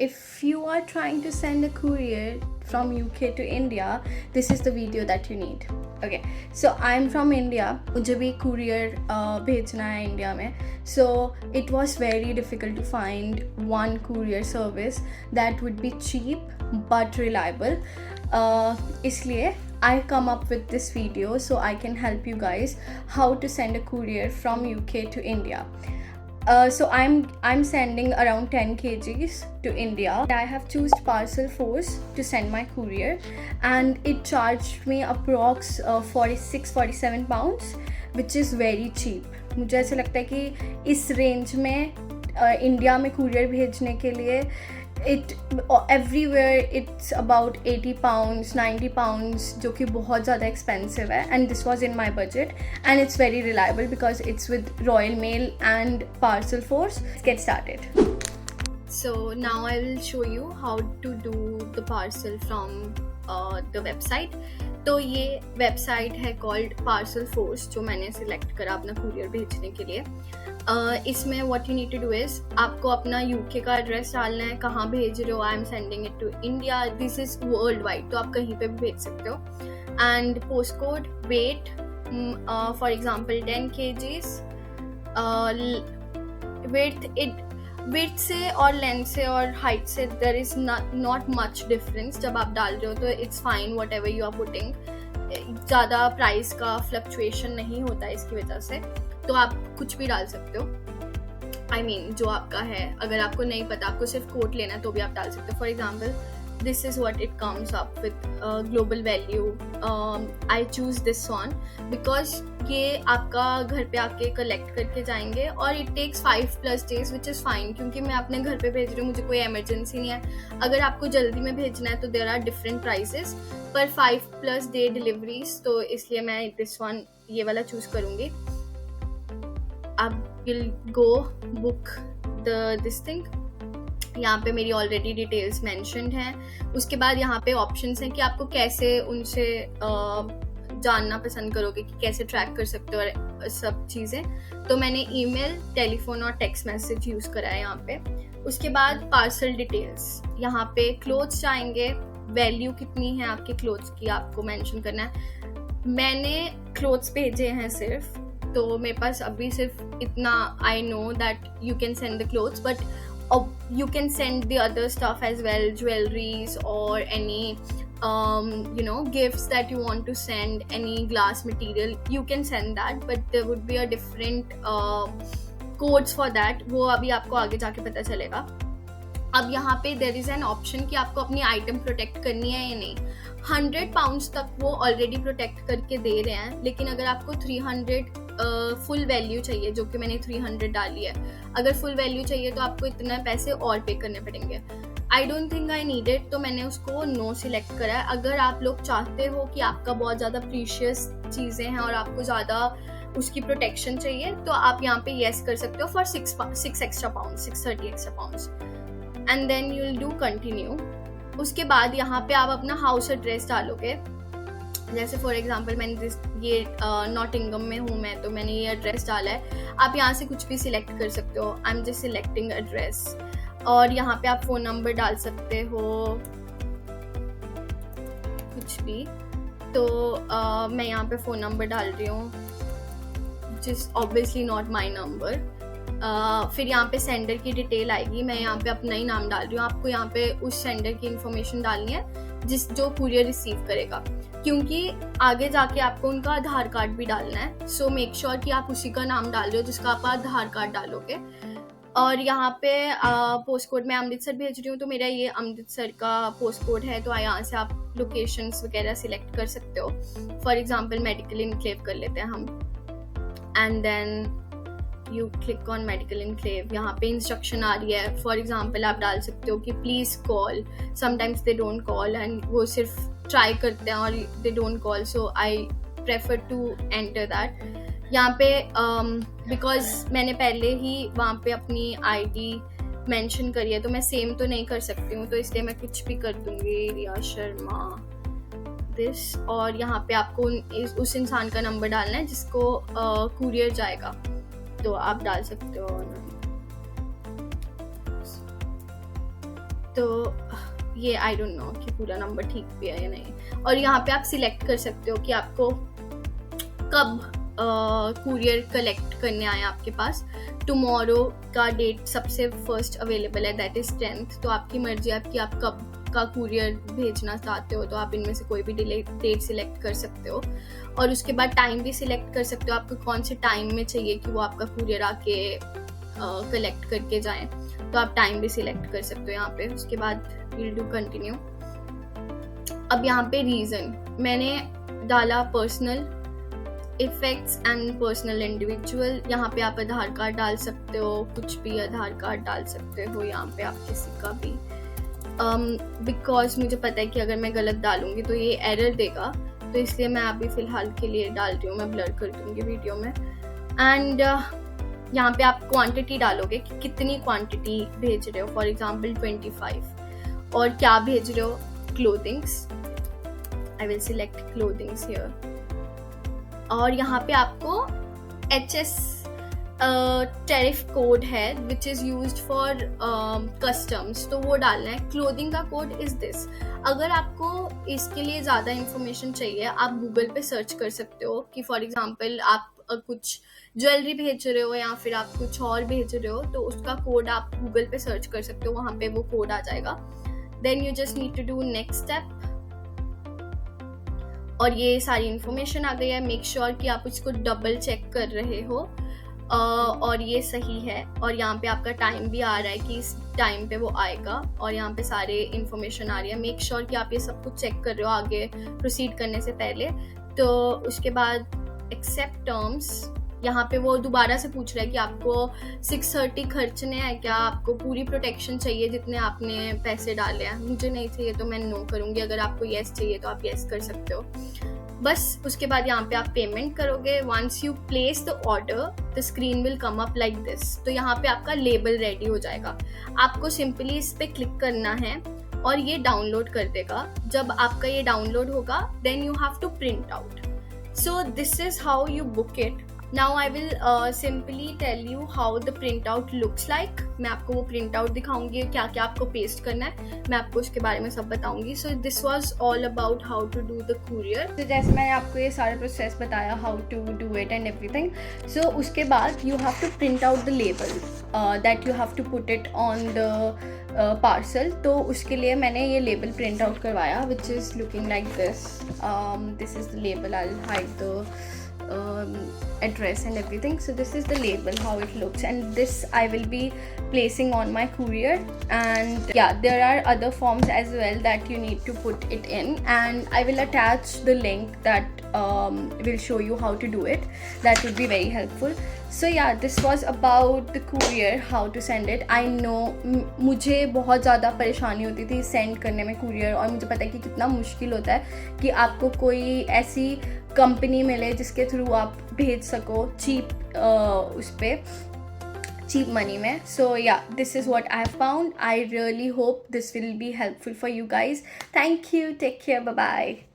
if you are trying to send a courier from UK to India, this is the video that you need. Okay, so I'm from India. मुझे भी courier भेजना है India में. So it was very difficult to find one courier service that would be cheap but reliable. इसलिए I come up with this video so I can help you guys how to send a courier from UK to India. So I'm sending around 10 kgs to India. I have chosen Parcel Force to send my courier, and it charged me approx 46-47 pounds, which is very cheap. मुझे ऐसा लगता है कि इस range में India में courier भेजने के लिए everywhere it's about 80 pounds 90 pounds, जो कि बहुत ज़्यादा expensive है, and this was in my budget and it's very reliable because it's with Royal Mail and Parcel Force. Let's get started. So now I will show you how to do the parcel from the website. तो ये website है called Parcel Force, जो मैंने select करा अपना courier भेजने के लिए. इसमें what you need to do is आपको अपना UK का एड्रेस डालना है, कहाँ भेज रहे हो. I am sending it to India. This is world wide, तो आप कहीं पे भी भेज सकते हो. And post code, weight, for example 10 kgs, width से और लेंथ से और हाइट से there is not much difference. जब आप डाल रहे हो तो it's fine whatever you are putting. ज़्यादा प्राइस का फ्लक्चुएशन नहीं होता है इसकी वजह से, तो आप कुछ भी डाल सकते हो. I mean, जो आपका है. अगर आपको नहीं पता, आपको सिर्फ कोट लेना है, तो भी आप डाल सकते हो. For example this is what it comes up with global value. I choose this one because ये आपका घर पे आके कलेक्ट करके जाएंगे और it takes 5+ days, which is fine, क्योंकि मैं अपने घर पे भेज रही हूँ, मुझे कोई एमरजेंसी नहीं है. अगर आपको जल्दी में भेजना है तो देयर आर डिफरेंट प्राइसेस, पर 5+ day डिलीवरीज, तो इसलिए मैं दिस वन ये वाला चूज़ करूँगी. आप will go book this thing. यहाँ पे मेरी ऑलरेडी डिटेल्स मैंशनड हैं. उसके बाद यहाँ पे ऑप्शंस हैं कि आपको कैसे उनसे जानना पसंद करोगे, कि कैसे ट्रैक कर सकते हो और सब चीज़ें. तो मैंने ईमेल, टेलीफोन और टेक्स्ट मैसेज यूज़ करा है यहाँ पे. उसके बाद पार्सल डिटेल्स, यहाँ पे क्लोथ्स जाएंगे, वैल्यू कितनी है आपके क्लोथ्स की आपको मेंशन करना है. मैंने क्लोथ्स भेजे हैं सिर्फ, तो मेरे पास अभी सिर्फ इतना. I know that you can send the clothes, but you can send the other stuff as well, jewelries or any gifts that you want to send, any glass material, you can send that, but there would be a different codes for that. वो अभी आपको आगे जाके पता चलेगा. अब यहाँ पे देयर इज एन ऑप्शन कि आपको अपनी आइटम प्रोटेक्ट करनी है या नहीं. 100 pounds तक वो ऑलरेडी प्रोटेक्ट करके दे रहे हैं, लेकिन अगर आपको 300 फुल वैल्यू चाहिए, जो कि मैंने 300 डाली है, अगर फुल वैल्यू चाहिए तो आपको इतना पैसे और पे करने पड़ेंगे. I don't think I need it, तो मैंने उसको नो सिलेक्ट करा है. अगर आप लोग चाहते हो कि आपका बहुत ज़्यादा प्रीशियस चीज़ें हैं और आपको ज़्यादा उसकी प्रोटेक्शन चाहिए, तो आप यहाँ पे येस कर सकते हो for 6 extra pounds, 630 extra pounds, and then you will do continue. उसके बाद यहाँ पे आप अपना हाउस एड्रेस डालोगे. जैसे फॉर एग्जांपल मैंने ये नॉटिंगम में हूँ मैं, तो मैंने ये एड्रेस डाला है. आप यहाँ से कुछ भी सिलेक्ट कर सकते हो. I am just selecting address, और यहाँ पे आप फ़ोन नंबर डाल सकते हो, कुछ भी. तो मैं यहाँ पे फ़ोन नंबर डाल रही हूँ, just obviously not my number. फिर यहाँ पे सेंडर की डिटेल आएगी. मैं यहाँ पे अपना ही नाम डाल रही हूँ. आपको यहाँ पे उस सेंडर की इन्फॉर्मेशन डालनी है जो कुरियर रिसीव करेगा, क्योंकि आगे जाके आपको उनका आधार कार्ड भी डालना है. सो मेक श्योर कि आप उसी का नाम डाल रहे हो जिसका आप आधार कार्ड डालोगे. और यहाँ पे पोस्ट कोड, मैं अमृतसर भेज रही हूँ, तो मेरा ये अमृतसर का पोस्ट कोड है, तो यहाँ से आप लोकेशंस वगैरह सिलेक्ट कर सकते हो. फॉर एग्जांपल मेडिकल इनक्लेव कर लेते हैं हम, and then you click on medical enclave. यहाँ पे इंस्ट्रक्शन आ रही है. फॉर एग्जांपल आप डाल सकते हो कि please call. Sometimes they don't call, and वो सिर्फ ट्राई करते हैं और they don't call, so I prefer to enter that. यहाँ पे बिकॉज मैंने पहले ही वहाँ पे अपनी आईडी मेंशन करी है, तो मैं सेम तो नहीं कर सकती हूँ, तो इसलिए मैं कुछ भी कर दूँगी, रिया शर्मा दिस. और यहाँ पे आपको उस इंसान का नंबर डालना है जिसको कुरियर जाएगा, तो आप डाल सकते हो. तो ये आई डोंट नो कि पूरा नंबर ठीक भी है या नहीं। और यहाँ पे आप सिलेक्ट कर सकते हो कि आपको कब कुरियर कलेक्ट करने आए आपके पास। टुमारो का डेट सबसे फर्स्ट अवेलेबल है, दैट इज 10th। तो आपकी मर्जी आपकी, आप कब का कुरियर भेजना चाहते हो तो आप इनमें से कोई भी डेट सिलेक्ट कर सकते हो। और उसके बाद टाइम भी सिलेक्ट कर सकते हो, आपको कौन से टाइम में चाहिए कि वो आपका कुरियर आके कलेक्ट करके जाएं, तो आप टाइम भी सिलेक्ट कर सकते हो यहाँ पे। उसके बाद विल डू कंटिन्यू। अब यहाँ पे रीज़न मैंने डाला personal effects and personal individual. यहाँ पे आप आधार कार्ड डाल सकते हो, कुछ भी आधार कार्ड डाल सकते हो यहाँ पे आप किसी का भी, बिकॉज मुझे पता है कि अगर मैं गलत डालूंगी तो ये एरर देगा, तो इसलिए मैं अभी फ़िलहाल के लिए डाल रही हूँ, मैं ब्लर कर दूँगी वीडियो में। एंड यहाँ पे आप क्वांटिटी डालोगे कि कितनी क्वांटिटी भेज रहे हो, फॉर एग्जांपल 25। और क्या भेज रहे हो, clothings. I will select clothings here. और यहाँ पे आपको HS टैरिफ कोड है which is used for customs, तो वो डालना है। क्लोथिंग का कोड इज़ दिस। अगर आपको इसके लिए ज़्यादा इन्फॉर्मेशन चाहिए आप गूगल पे सर्च कर सकते हो कि फॉर एग्जांपल आप कुछ ज्वेलरी भेज रहे हो या फिर आप कुछ और भेज रहे हो, तो उसका कोड आप गूगल पे सर्च कर सकते हो, वहाँ पे वो कोड आ जाएगा। Then you just need to do next step. और ये सारी इन्फॉर्मेशन आ गई है। मेक श्योर कि आप उसको डबल चेक कर रहे हो और ये सही है। और यहाँ पे आपका टाइम भी आ रहा है कि इस टाइम पे वो आएगा, और यहाँ पे सारे इन्फॉर्मेशन आ रही है। मेक श्योर कि आप ये सब कुछ चेक कर रहे हो आगे प्रोसीड करने से पहले। तो उसके बाद एक्सेप्ट टर्म्स, यहाँ पे वो दोबारा से पूछ रहा है कि आपको 630 खर्चने हैं क्या, आपको पूरी प्रोटेक्शन चाहिए जितने आपने पैसे डाले हैं। मुझे नहीं चाहिए तो मैं नो करूँगी, अगर आपको येस चाहिए तो आप येस कर सकते हो बस। उसके बाद यहाँ पे आप पेमेंट करोगे। Once you place the order the screen will come up like this. तो यहाँ पे आपका लेबल रेडी हो जाएगा, आपको सिंपली इस पे क्लिक करना है और ये डाउनलोड कर देगा। जब आपका ये डाउनलोड होगा then you have to print out. So this is how you book it. Now I will simply tell you how the printout looks like. मैं आपको वो प्रिंट आउट दिखाऊंगी, क्या क्या आपको पेस्ट करना है, मैं आपको उसके बारे में सब बताऊंगी। So this was all about how to do the courier. तो जैसे मैंने आपको ये सारा प्रोसेस बताया how to do it and everything. So उसके बाद you have to print out the label that you have to put it on the parcel. तो उसके लिए मैंने ये लेबल प्रिंट आउट करवाया which is looking like this. This is the label. I'll hide the address and everything. So this is the label, how it looks, and this I will be placing on my courier. And yeah, there are other forms as well that you need to put it in, and I will attach the link that will show you how to do it. That would be very helpful. So yeah, this was about the courier, how to send it. I know मुझे बहुत ज़्यादा परेशानी होती थी send करने में courier, और मुझे पता है कि कितना मुश्किल होता है कि आपको कोई ऐसी कंपनी मिले जिसके थ्रू आप भेज सको चीप उस पर cheap money में. So yeah, this is what I found. I really hope this will be helpful for you guys. Thank you. Take care. Bye bye.